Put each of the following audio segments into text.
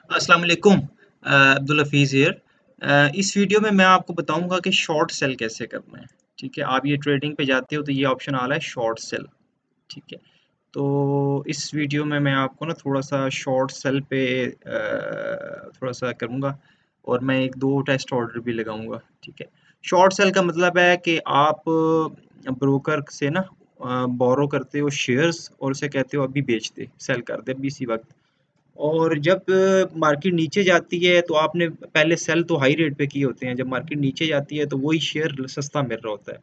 अस्सलाम वालेकुम अब्दुल हफीज़ हियर। इस वीडियो में मैं आपको बताऊंगा कि शॉर्ट सेल कैसे करना है। ठीक है, आप ये ट्रेडिंग पे जाते हो तो ये ऑप्शन आ रहा है शॉर्ट सेल। ठीक है, तो इस वीडियो में मैं आपको ना थोड़ा सा शॉर्ट सेल पे थोड़ा सा करूँगा और मैं एक दो टेस्ट ऑर्डर भी लगाऊंगा। ठीक है, शॉर्ट सेल का मतलब है कि आप ब्रोकर से ना बोरो करते हो शेयर्स और उसे कहते हो अभी बेच दे, सेल कर दे अभी इसी वक्त। और जब मार्केट नीचे जाती है तो आपने पहले सेल तो हाई रेट पे किए होते हैं, जब मार्केट नीचे जाती है तो वही शेयर सस्ता मिल रहा होता है,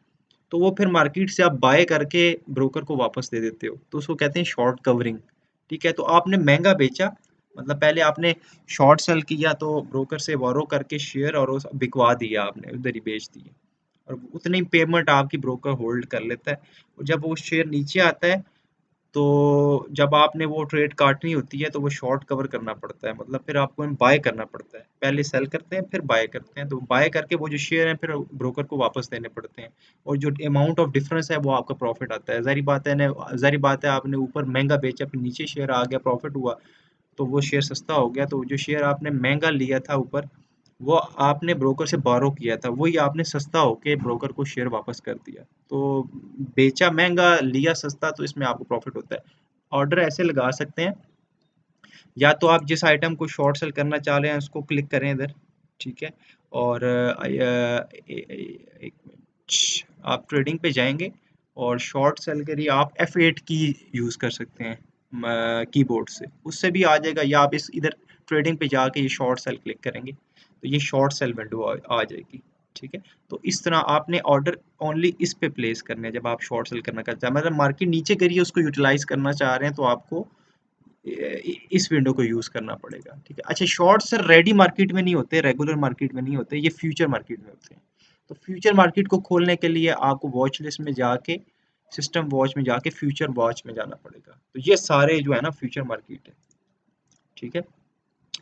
तो वो फिर मार्केट से आप बाय करके ब्रोकर को वापस दे देते हो, तो उसको कहते हैं शॉर्ट कवरिंग। ठीक है, तो आपने महंगा बेचा, मतलब पहले आपने शॉर्ट सेल किया तो ब्रोकर से बोरो करके शेयर और उस बिकवा दिया, आपने उधर ही बेच दिए और उतनी पेमेंट आपकी ब्रोकर होल्ड कर लेता है। और जब वो शेयर नीचे आता है तो जब आपने वो ट्रेड काटनी होती है तो वो शॉर्ट कवर करना पड़ता है, मतलब फिर आपको बाय करना पड़ता है, पहले सेल करते हैं फिर बाय करते हैं, तो बाय करके वो जो शेयर हैं फिर ब्रोकर को वापस देने पड़ते हैं और जो अमाउंट ऑफ डिफरेंस है वो आपका प्रॉफिट आता है। जाहिर बात है ना, जाहिर बात है आपने ऊपर महंगा बेचा फिर नीचे शेयर आ गया, प्रॉफिट हुआ, तो वो शेयर सस्ता हो गया, तो जो शेयर आपने महंगा लिया था ऊपर, वो आपने ब्रोकर से बोरो किया था, वही आपने सस्ता होके ब्रोकर को शेयर वापस कर दिया। तो बेचा महंगा लिया सस्ता, तो इसमें आपको प्रॉफिट होता है। ऑर्डर ऐसे लगा सकते हैं, या तो आप जिस आइटम को शॉर्ट सेल करना चाह रहे हैं उसको क्लिक करें इधर। ठीक है, और एक मिनट, आप ट्रेडिंग पे जाएंगे और शॉर्ट सेल के लिए आप F8 की यूज़ कर सकते हैं कीबोर्ड से, उससे भी आ जाएगा, या आप इस इधर ट्रेडिंग पे जाके ये शॉर्ट सेल क्लिक करेंगे तो ये शॉर्ट सेल विंडो आ जाएगी। ठीक है, तो इस तरह आपने ऑर्डर ओनली इस पे प्लेस करने हैं जब आप शॉर्ट सेल करना चाहते हैं, मतलब मार्केट नीचे करिए उसको यूटिलाइज करना चाह रहे हैं तो आपको इस विंडो को यूज़ करना पड़ेगा। ठीक है, अच्छा, शॉर्ट सर रेडी मार्केट में नहीं होते, रेगुलर मार्केट में नहीं होते, ये फ्यूचर मार्केट में होते हैं। तो फ्यूचर मार्केट को खोलने के लिए आपको वॉच लिस्ट में जाके, सिस्टम वॉच में जाके फ्यूचर वॉच में जाना पड़ेगा, तो ये सारे जो है ना फ्यूचर मार्केट है। ठीक है,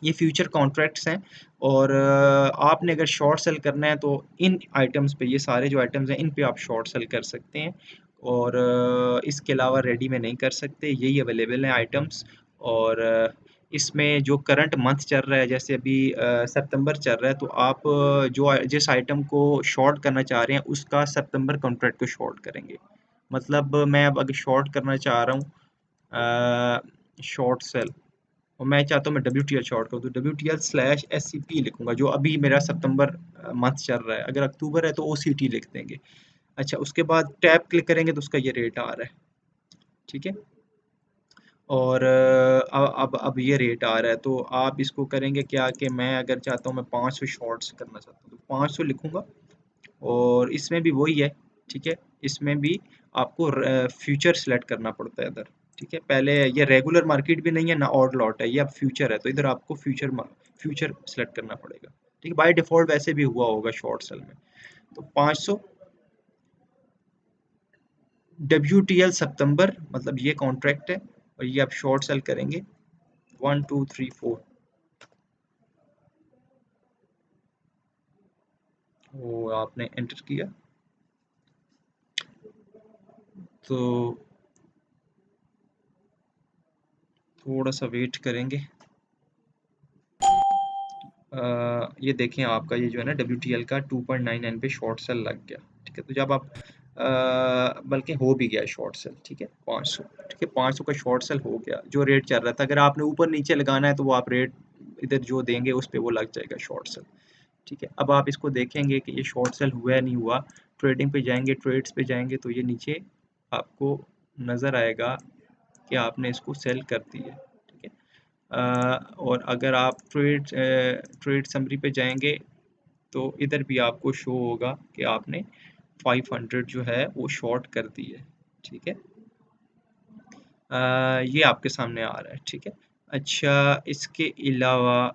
ये फ्यूचर कॉन्ट्रैक्ट्स हैं और आपने अगर शॉर्ट सेल करना है तो इन आइटम्स पे, ये सारे जो आइटम्स हैं इन पे आप शॉर्ट सेल कर सकते हैं और इसके अलावा रेडी में नहीं कर सकते, यही अवेलेबल हैं आइटम्स। और इसमें जो करंट मंथ चल रहा है, जैसे अभी सितंबर चल रहा है, तो आप जिस आइटम को शॉर्ट करना चाह रहे हैं उसका सितंबर कॉन्ट्रैक्ट को शॉर्ट करेंगे। मतलब मैं अब अगर शॉर्ट करना चाह रहा हूँ शॉर्ट सेल, और मैं चाहता हूँ मैं WTL शॉर्ट करूँ, तो WTL/SCP लिखूंगा, जो अभी मेरा सितंबर मंथ चल रहा है, अगर अक्टूबर है तो OCT लिख देंगे। अच्छा, उसके बाद टैब क्लिक करेंगे तो उसका ये रेट आ रहा है। ठीक है, और अब ये रेट आ रहा है, तो आप इसको करेंगे क्या कि मैं अगर चाहता हूँ मैं 500 शॉर्ट्स करना चाहता हूँ तो 500 लिखूंगा, और इसमें भी वही है। ठीक है, इसमें भी आपको फ्यूचर सेलेक्ट करना पड़ता है इधर। ठीक है, पहले ये रेगुलर मार्केट भी नहीं है ना ऑड लॉट है, ये अब फ्यूचर है, तो इधर आपको फ्यूचर सेलेक्ट करना पड़ेगा। ठीक है, बाय डिफॉल्ट वैसे भी हुआ होगा शॉर्ट सेल में। तो 500 WTL सितंबर, मतलब ये कॉन्ट्रैक्ट है और ये आप शॉर्ट सेल करेंगे 1 2 3 4, वो आपने एंटर किया तो थोड़ा सा वेट करेंगे। ये देखें आपका ये जो है ना WTL का 2.99 पे शॉर्ट सेल लग गया। ठीक है, तो जब आप बल्कि हो भी गया शॉर्ट सेल। ठीक है, 500, ठीक है, 500 का शॉर्ट सेल हो गया, जो रेट चल रहा था, अगर आपने ऊपर नीचे लगाना है तो वो आप रेट इधर जो देंगे उस पे वो लग जाएगा शॉर्ट सेल। ठीक है, अब आप इसको देखेंगे कि ये शॉर्ट सेल हुआ या नहीं हुआ, ट्रेडिंग पे जाएंगे, ट्रेड्स पे जाएंगे, तो ये नीचे आपको नज़र आएगा कि आपने इसको सेल कर दिया। ठीक है, और अगर आप ट्रेड समरी पे जाएंगे तो इधर भी आपको शो होगा कि आपने 500 जो है वो शॉर्ट कर दी है। ठीक है, ये आपके सामने आ रहा है। ठीक है, अच्छा, इसके अलावा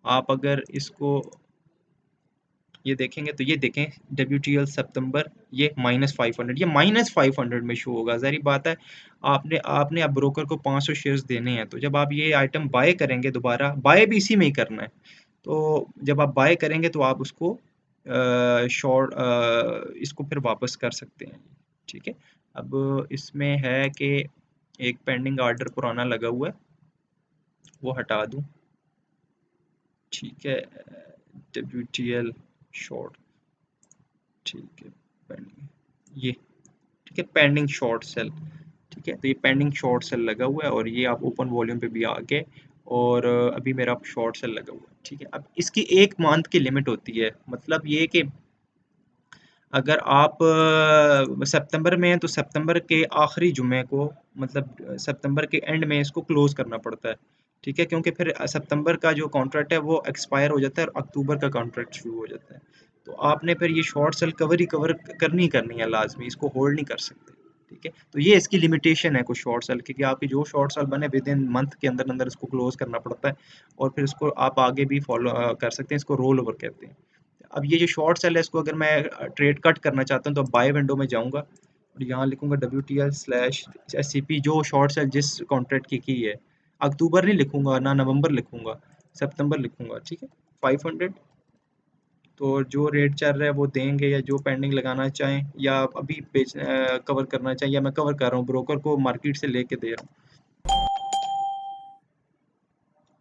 आप अगर इसको ये देखेंगे तो ये देखें WTL सितंबर, ये -500, ये -500 में शो होगा। ज़ाहिर बात है, आपने आपने अब ब्रोकर को 500 शेयर्स देने हैं, तो जब आप ये आइटम बाय करेंगे, दोबारा बाय भी इसी में ही करना है, तो जब आप बाय करेंगे तो आप उसको इसको फिर वापस कर सकते हैं। ठीक है, अब इसमें है कि एक पेंडिंग ऑर्डर पुराना लगा हुआ है, वो हटा दूँ, ठीक है। WTL शॉर्ट, ठीक है, पेंडिंग, ये ठीक है, पेंडिंग शॉर्ट सेल, ठीक है। तो ये पेंडिंग शॉर्ट सेल लगा हुआ है और ये आप ओपन वॉल्यूम पे भी आ गए और अभी मेरा शॉर्ट सेल लगा हुआ है, ठीक है। अब इसकी 1 मंथ की लिमिट होती है, मतलब ये कि अगर आप सितंबर में हैं तो सितंबर के आखिरी जुमे को, मतलब सितंबर के एंड में इसको क्लोज करना पड़ता है, ठीक है, क्योंकि फिर सितंबर का जो कॉन्ट्रैक्ट है वो एक्सपायर हो जाता है और अक्टूबर का कॉन्ट्रैक्ट शुरू हो जाता है। तो आपने फिर ये शॉर्ट सेल कवर ही कवर करनी ही करनी है लाजमी, इसको होल्ड नहीं कर सकते, ठीक है। तो ये इसकी लिमिटेशन है कुछ शॉर्ट सेल की कि आपकी जो शॉर्ट सेल बने विद इन मंथ के अंदर अंदर इसको क्लोज करना पड़ता है और फिर इसको आप आगे भी फॉलो कर सकते हैं, इसको रोल ओवर कहते हैं। अब ये जो शॉर्ट सेल है इसको अगर मैं ट्रेड कट करना चाहता हूँ तो बाय विंडो में जाऊँगा और यहाँ लिखूँगा WTL/SCP, जो शॉर्ट सेल जिस कॉन्ट्रैक्ट की है। अक्टूबर नहीं लिखूँगा, ना नवंबर लिखूँगा, सितंबर लिखूँगा, ठीक है। 500, तो जो रेट चल रहा है वो देंगे, या जो पेंडिंग लगाना चाहें या अभी कवर करना चाहिए, या मैं कवर कर रहा हूँ ब्रोकर को मार्केट से लेके दे रहा हूँ।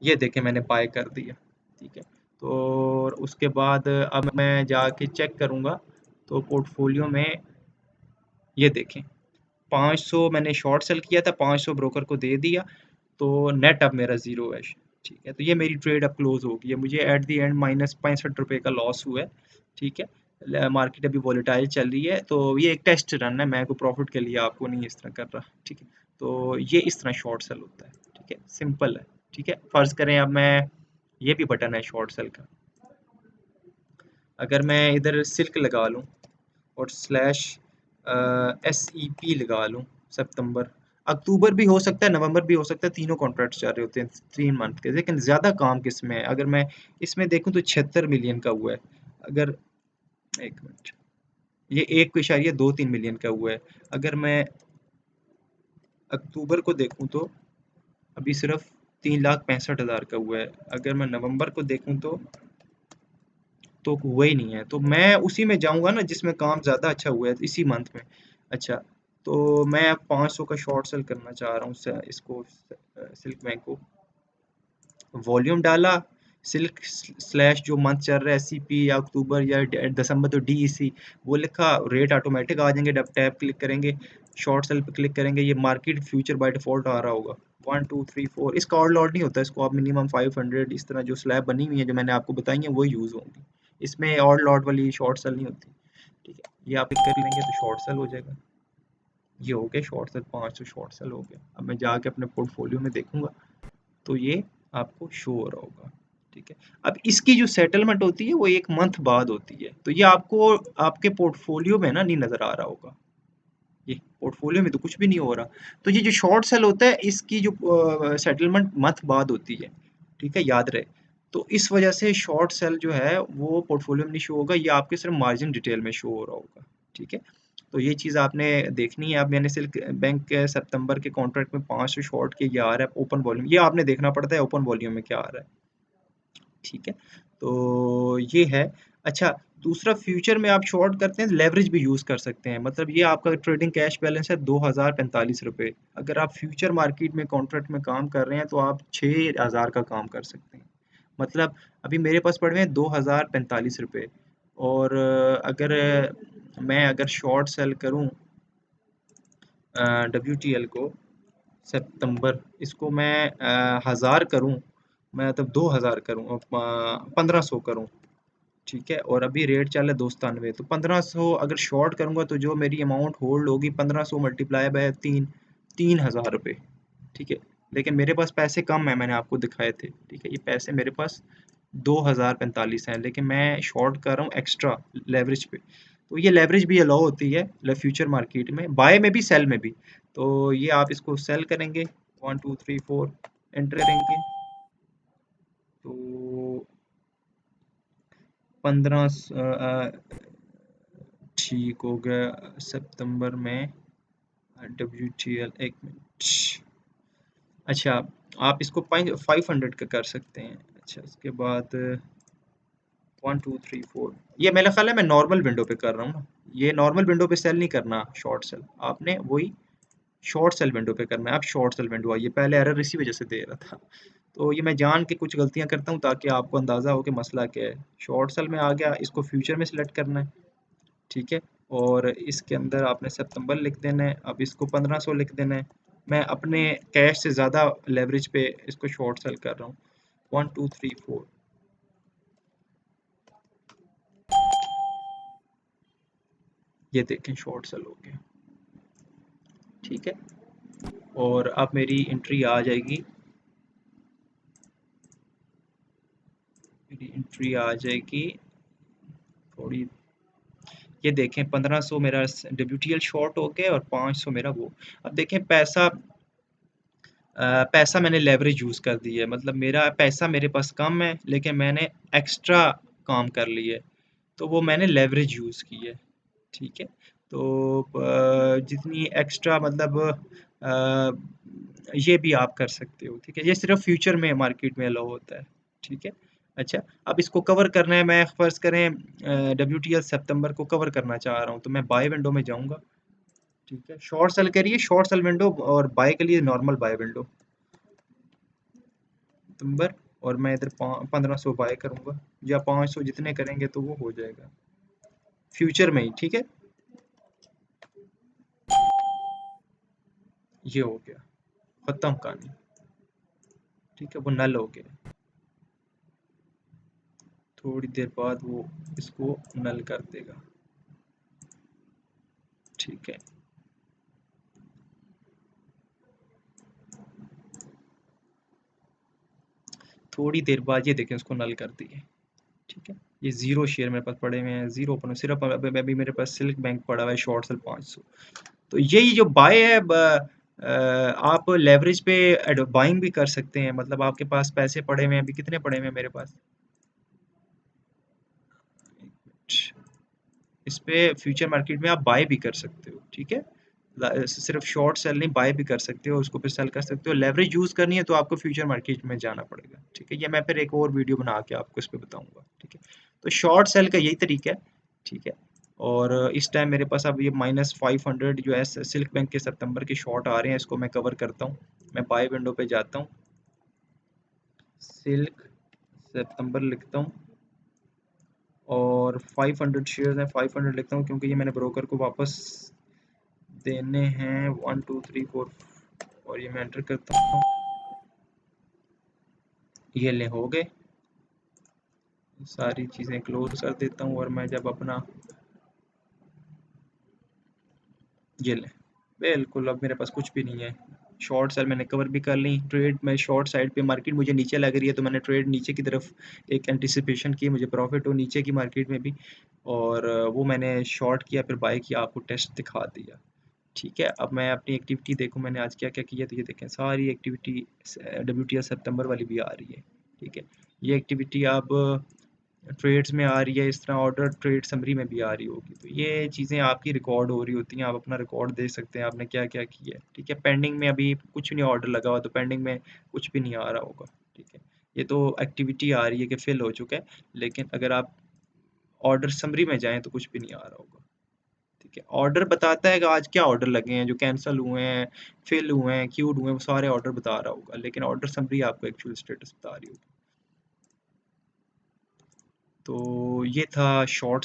ये देखें मैंने बाय कर दिया, ठीक है। तो और उसके बाद अब मैं जाके चेक करूँगा तो पोर्टफोलियो में ये देखें 500 मैंने शॉर्ट सेल किया था, 500 ब्रोकर को दे दिया, तो नेट अब मेरा ज़ीरो है, ठीक है। तो ये मेरी ट्रेड अब क्लोज हो गई है, मुझे एट द एंड -65 रुपये का लॉस हुआ है, ठीक है। मार्केट अभी वॉलेटाइल चल रही है, तो ये एक टेस्ट रन है, मैं कोई प्रॉफिट के लिए आपको नहीं इस तरह कर रहा, ठीक है। तो ये इस तरह शॉर्ट सेल होता है, ठीक है, सिंपल है, ठीक है। फ़र्ज़ करें अब मैं, ये भी बटन है शॉर्ट सेल का, अगर मैं इधर सिल्क लगा लूँ और SEP लगा लूँ, सितंबर, अक्टूबर भी हो सकता है, नवंबर भी हो सकता है, तीनों कॉन्ट्रैक्ट्स जा रहे होते हैं 3 मंथ के, लेकिन ज़्यादा काम किसमें है? अगर मैं इसमें देखूँ तो 76 मिलियन का हुआ है, अगर 1 मिनट, ये 1.23 मिलियन का हुआ है। अगर मैं अक्टूबर को देखूँ तो अभी सिर्फ 3,65,000 का हुआ है, अगर मैं नवंबर को देखूँ तो हुआ ही नहीं है, तो मैं उसी में जाऊँगा ना जिसमें काम ज़्यादा अच्छा हुआ है इसी मंथ में। अच्छा, तो मैं अब 500 का शॉर्ट सेल करना चाह रहा हूँ, इसको सिल्क बैंक को, वॉल्यूम डाला, सिल्क स्लैश जो मंथ चल रहा है SCP या अक्टूबर या दिसंबर, तो DEC वो लिखा, रेट ऑटोमेटिक आ जाएंगे, जब टैब क्लिक करेंगे, शॉर्ट सेल पे क्लिक करेंगे, ये मार्केट फ्यूचर बाय डिफॉल्ट आ रहा होगा 1 2 3 4, इसका और लॉट नहीं होता, इसको आप मिनिमम 500 इस तरह जो स्लैब बनी हुई है जो मैंने आपको बताई है वो यूज़ होंगी, इसमें और लॉट वाली शॉर्ट सेल नहीं होती, ठीक है। ये आप क्लिक कर लेंगे तो शॉर्ट सेल हो जाएगा, ये हो गया शॉर्ट सेल, 500 शॉर्ट सेल हो गया। अब मैं जाके अपने पोर्टफोलियो में देखूंगा तो ये आपको शो हो रहा होगा, ठीक है। अब इसकी जो सेटलमेंट होती है वो 1 मंथ बाद होती है, तो ये आपको आपके पोर्टफोलियो में ना नहीं नज़र आ रहा होगा, ये पोर्टफोलियो में तो कुछ भी नहीं हो रहा। तो ये जो शॉर्ट सेल होता है इसकी जो सेटलमेंट मंथ बाद होती है, ठीक है, याद रहे। तो इस वजह से शॉर्ट सेल जो है वो पोर्टफोलियो में नहीं शो होगा, ये आपके सिर्फ मार्जिन डिटेल में शो हो रहा होगा, ठीक है। तो ये चीज़ आपने देखनी है। अब मैंने सिल्क बैंक के सितंबर के कॉन्ट्रैक्ट में 500 शॉर्ट के ये आ रहा है ओपन वॉल्यूम, ये आपने देखना पड़ता है ओपन वॉल्यूम में क्या आ रहा है, ठीक है। तो ये है। अच्छा, दूसरा फ्यूचर में आप शॉर्ट करते हैं लेवरेज भी यूज़ कर सकते हैं, मतलब ये आपका ट्रेडिंग कैश बैलेंस है 2045 रुपये, अगर आप फ्यूचर मार्केट में कॉन्ट्रैक्ट में काम कर रहे हैं तो आप 6000 का काम कर सकते हैं, मतलब अभी मेरे पास पड़े हुए हैं 2045 रुपये, और मैं अगर शॉर्ट सेल करूं WTL को सितंबर, इसको मैं 1000 करूं, मैं तब 2000 करूं, 1500 करूं, ठीक है। और अभी रेट चल रहा है 297, तो 1500 अगर शॉर्ट करूंगा तो जो मेरी अमाउंट होल्ड होगी 1500 मल्टीप्लाई बाय 3000 रुपये, ठीक है। लेकिन मेरे पास पैसे कम है, मैंने आपको दिखाए थे, ठीक है। ये पैसे मेरे पास 2045 हैं, लेकिन मैं शॉर्ट कर रहा हूँ एक्स्ट्रा लेवरेज पे, तो ये लेवरेज भी अलाउ होती है फ्यूचर मार्केट में, बाय में भी सेल में भी। तो ये आप इसको सेल करेंगे 1 2 3 4 एंटर करेंगे तो 15 ठीक हो गया सितंबर में WTL, 1 मिनट। अच्छा, आप इसको 500 का कर सकते हैं। अच्छा, इसके बाद 1 2 3 4, ये मेरा ख्याल है मैं नॉर्मल विंडो पे कर रहा हूँ ना, ये नॉर्मल विंडो पे सेल नहीं करना शॉर्ट सेल, आपने वही शॉर्ट सेल विंडो पे करना है। अब शॉर्ट सेल विंडो आई है, पहले एरर इसी वजह से दे रहा था। तो ये मैं जान के कुछ गलतियां करता हूँ ताकि आपको अंदाज़ा हो कि मसला क्या है। शॉर्ट सेल में आ गया, इसको फ्यूचर में सिलेक्ट करना है, ठीक है। और इसके अंदर आपने सितंबर लिख देना है, अब इसको 1500 लिख देना है। मैं अपने कैश से ज़्यादा लेवरेज पे इसको शॉर्ट सेल कर रहा हूँ। 1 2 3 4, ये देखें शॉर्ट सेल हो गया, ठीक है। और अब मेरी एंट्री आ जाएगी, मेरी एंट्री आ जाएगी थोड़ी, ये देखें 1500 मेरा WTL शॉर्ट हो गया और 500 मेरा वो। अब देखें पैसा, पैसा मैंने लेवरेज यूज़ कर दी है, मतलब मेरा पैसा मेरे पास कम है लेकिन मैंने एक्स्ट्रा काम कर लिया है, तो वो मैंने लेवरेज यूज़ की है, ठीक है। तो जितनी एक्स्ट्रा मतलब ये भी आप कर सकते हो, ठीक है। ये सिर्फ फ्यूचर में मार्केट में अलाउ होता है, ठीक है। अच्छा, अब इसको कवर करना है, मैं फर्ज करें WTL सितंबर को कवर करना चाह रहा हूँ, तो मैं बाय विंडो में जाऊँगा, ठीक है। शॉर्ट सेल के लिए शॉर्ट सेल विंडो और बाय के लिए नॉर्मल बाय विंडो सितंबर, और मैं इधर 1500 बाय करूँगा या 500 जितने करेंगे तो वो हो जाएगा फ्यूचर में ही, ठीक है। ये हो गया, खत्म कहानी, ठीक है, वो नल हो गया। थोड़ी देर बाद वो इसको नल कर देगा, ठीक है। थोड़ी देर बाद ये देखें उसको नल कर दिए, ठीक है। ये जीरो शेयर मेरे पास पड़े हुए हैं, जीरो पर सिर्फ अभी मेरे पास सिल्क बैंक पड़ा हुआ है शॉर्ट सेल 500। तो यही जो बाय है, आप लेवरेज पे बाइंग भी कर सकते हैं, मतलब आपके पास पैसे पड़े हुए हैं, अभी कितने पड़े हुए हैं मेरे पास, इस पे फ्यूचर मार्केट में आप बाय भी कर सकते हो, ठीक है। सिर्फ शॉर्ट सेल नहीं, बाय भी कर सकते हो, उसको फिर सेल कर सकते हो। लेवरेज यूज करनी है तो आपको फ्यूचर मार्केट में जाना पड़ेगा, ठीक है। ये मैं फिर एक और वीडियो बना के आपको इस पे बताऊंगा, ठीक है। तो शॉर्ट सेल का यही तरीका है, ठीक है। और इस टाइम मेरे पास अब ये -500 जो है सिल्क बैंक के सितंबर के शॉर्ट आ रहे हैं, इसको मैं कवर करता हूँ। मैं बाय विंडो पे जाता हूँ, सिल्क सितंबर लिखता हूँ और 500 शेयर्स हैं, 500 लिखता हूँ क्योंकि ये मैंने ब्रोकर को वापस देने हैं 1 2 3 4, और ये मैं एंटर करता हूँ, ये ले हो गए। सारी चीज़ें क्लोज कर देता हूँ और मैं जब अपना ये ले, बिल्कुल अब मेरे पास कुछ भी नहीं है। शॉर्ट सेल मैंने कवर भी कर ली, ट्रेड में शॉर्ट साइड पे मार्केट मुझे नीचे लग रही है तो मैंने ट्रेड नीचे की तरफ एक एंटिसिपेशन की, मुझे प्रॉफिट हो नीचे की मार्केट में भी, और वो मैंने शॉर्ट किया फिर बाय किया, आपको टेस्ट दिखा दिया, ठीक है। अब मैं अपनी एक्टिविटी देखूँ मैंने आज क्या क्या किया, तो ये देखें सारी एक्टिविटी WTL सितंबर वाली भी आ रही है, ठीक है। ये एक्टिविटी अब ट्रेड्स में आ रही है, इस तरह ऑर्डर ट्रेड समरी में भी आ रही होगी, तो ये चीज़ें आपकी रिकॉर्ड हो रही होती हैं, आप अपना रिकॉर्ड देख सकते हैं आपने क्या क्या किया है, ठीक है। पेंडिंग में अभी कुछ नहीं ऑर्डर लगा हुआ तो पेंडिंग में कुछ भी नहीं आ रहा होगा, ठीक है। ये तो एक्टिविटी आ रही है कि फिल हो चुका है, लेकिन अगर आप ऑर्डर समरी में जाएं तो कुछ भी नहीं आ रहा होगा, ठीक है। ऑर्डर बताता है कि आज क्या ऑर्डर लगे हैं, जो कैंसिल हुए हैं, फिल हुए हैं, क्यूड हुए हैं, वो सारे ऑर्डर बता रहा होगा, लेकिन ऑर्डर समरी आपको एक्चुअल स्टेटस बता रही होगी। तो ये था शॉर्ट